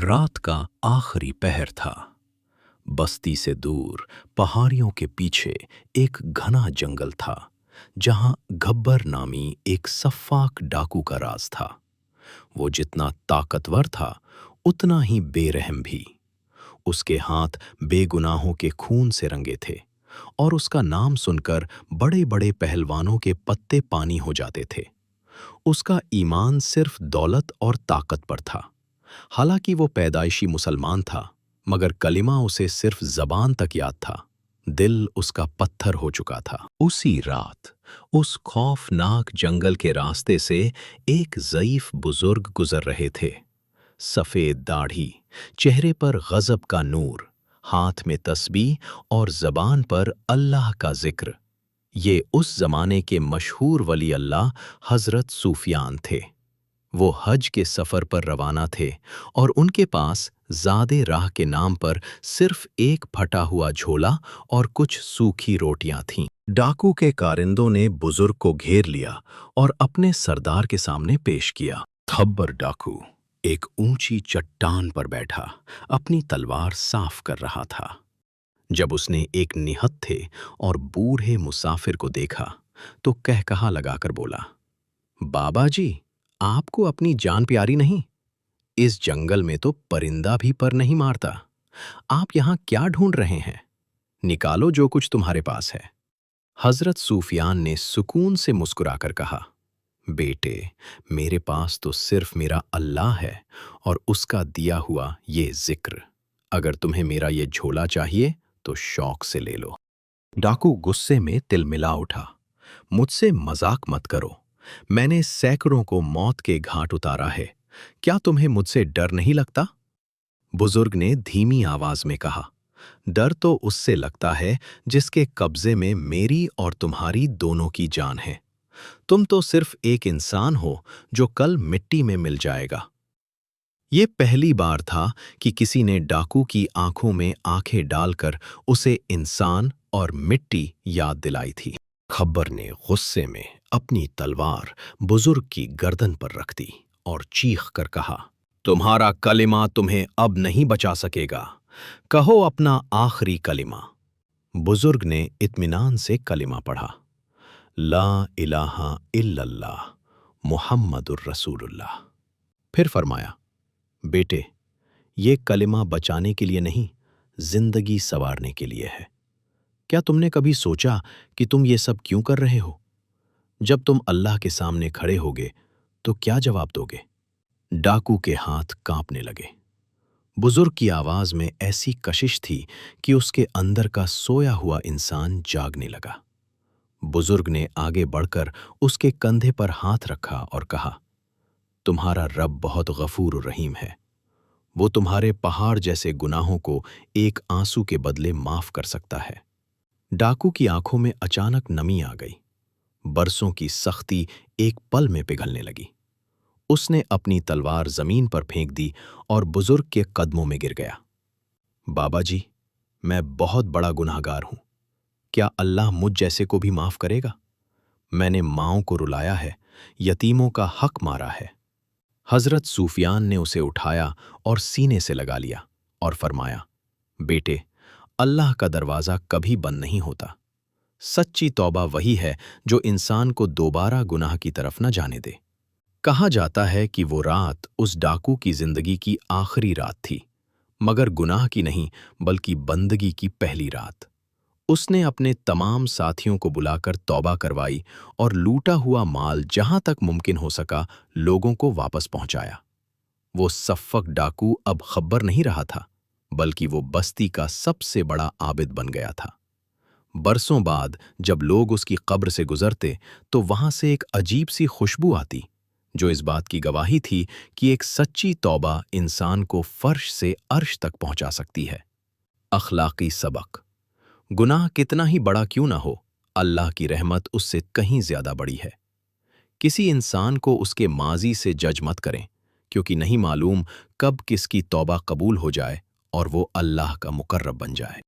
रात का आखिरी पहर था। बस्ती से दूर पहाड़ियों के पीछे एक घना जंगल था, जहां गब्बर नामी एक सफ्फाक डाकू का राज था। वो जितना ताकतवर था, उतना ही बेरहम भी। उसके हाथ बेगुनाहों के खून से रंगे थे, और उसका नाम सुनकर बड़े-बड़े पहलवानों के पत्ते पानी हो जाते थे। उसका ईमान सिर्फ दौलत और ताकत पर था। हालांकि वो पैदाइशी मुसलमान था, मगर कलिमा उसे सिर्फ ज़बान तक याद था। दिल उसका पत्थर हो चुका था। उसी रात उस खौफनाक जंगल के रास्ते से एक ज़ईफ बुजुर्ग गुजर रहे थे। सफ़ेद दाढ़ी, चेहरे पर गज़ब का नूर, हाथ में तस्बीह और ज़बान पर अल्लाह का ज़िक्र। ये उस ज़माने के मशहूर वली अल्लाह हज़रत सूफियान थे। वो हज के सफ़र पर रवाना थे, और उनके पास ज़ादे राह के नाम पर सिर्फ एक फटा हुआ झोला और कुछ सूखी रोटियां थीं। डाकू के कारिंदों ने बुजुर्ग को घेर लिया और अपने सरदार के सामने पेश किया। खब्बर डाकू एक ऊंची चट्टान पर बैठा अपनी तलवार साफ कर रहा था। जब उसने एक निहत्थे और बूढ़े मुसाफिर को देखा, तो कहकहा लगाकर बोला, बाबा जी, आपको अपनी जान प्यारी नहीं? इस जंगल में तो परिंदा भी पर नहीं मारता। आप यहाँ क्या ढूंढ रहे हैं? निकालो जो कुछ तुम्हारे पास है। हजरत सूफियान ने सुकून से मुस्कुराकर कहा, बेटे, मेरे पास तो सिर्फ मेरा अल्लाह है और उसका दिया हुआ ये जिक्र। अगर तुम्हें मेरा ये झोला चाहिए तो शौक से ले लो। डाकू गुस्से में तिलमिला उठा, मुझसे मजाक मत करो। मैंने सैकड़ों को मौत के घाट उतारा है। क्या तुम्हें मुझसे डर नहीं लगता? बुजुर्ग ने धीमी आवाज में कहा, डर तो उससे लगता है जिसके कब्जे में मेरी और तुम्हारी दोनों की जान है। तुम तो सिर्फ एक इंसान हो जो कल मिट्टी में मिल जाएगा। ये पहली बार था कि किसी ने डाकू की आंखों में आंखें डालकर उसे इंसान और मिट्टी याद दिलाई थी। खब्बर ने गुस्से में अपनी तलवार बुजुर्ग की गर्दन पर रख दी और चीख कर कहा, तुम्हारा कलिमा तुम्हें अब नहीं बचा सकेगा। कहो अपना आखिरी कलिमा। बुजुर्ग ने इत्मीनान से कलिमा पढ़ा, ला इलाहा इल्लल्लाह मुहम्मदुर रसूलुल्लाह। फिर फरमाया, बेटे, ये कलिमा बचाने के लिए नहीं, जिंदगी संवारने के लिए है। क्या तुमने कभी सोचा कि तुम ये सब क्यों कर रहे हो? जब तुम अल्लाह के सामने खड़े होगे तो क्या जवाब दोगे? डाकू के हाथ कांपने लगे। बुजुर्ग की आवाज में ऐसी कशिश थी कि उसके अंदर का सोया हुआ इंसान जागने लगा। बुजुर्ग ने आगे बढ़कर उसके कंधे पर हाथ रखा और कहा, तुम्हारा रब बहुत गफूर रहीम है। वो तुम्हारे पहाड़ जैसे गुनाहों को एक आंसू के बदले माफ कर सकता है। डाकू की आंखों में अचानक नमी आ गई। बरसों की सख्ती एक पल में पिघलने लगी। उसने अपनी तलवार जमीन पर फेंक दी और बुजुर्ग के कदमों में गिर गया। बाबा जी, मैं बहुत बड़ा गुनहगार हूं। क्या अल्लाह मुझ जैसे को भी माफ करेगा? मैंने माँओं को रुलाया है, यतीमों का हक मारा है। हजरत सूफियान ने उसे उठाया और सीने से लगा लिया और फरमाया, बेटे, अल्लाह का दरवाज़ा कभी बंद नहीं होता। सच्ची तौबा वही है जो इंसान को दोबारा गुनाह की तरफ न जाने दे। कहा जाता है कि वो रात उस डाकू की जिंदगी की आखिरी रात थी, मगर गुनाह की नहीं बल्कि बंदगी की पहली रात। उसने अपने तमाम साथियों को बुलाकर तौबा करवाई और लूटा हुआ माल जहां तक मुमकिन हो सका लोगों को वापस पहुंचाया। वो सफ़्फ़क डाकू अब खब्बर नहीं रहा था, बल्कि वो बस्ती का सबसे बड़ा आबिद बन गया था। बरसों बाद जब लोग उसकी कब्र से गुजरते तो वहां से एक अजीब सी खुशबू आती, जो इस बात की गवाही थी कि एक सच्ची तौबा इंसान को फर्श से अर्श तक पहुंचा सकती है। अखलाकी सबक, गुनाह कितना ही बड़ा क्यों ना हो, अल्लाह की रहमत उससे कहीं ज्यादा बड़ी है। किसी इंसान को उसके माजी से जज मत करें, क्योंकि नहीं मालूम कब किसकी तौबा कबूल हो जाए और वो अल्लाह का मुकर्रब बन जाए।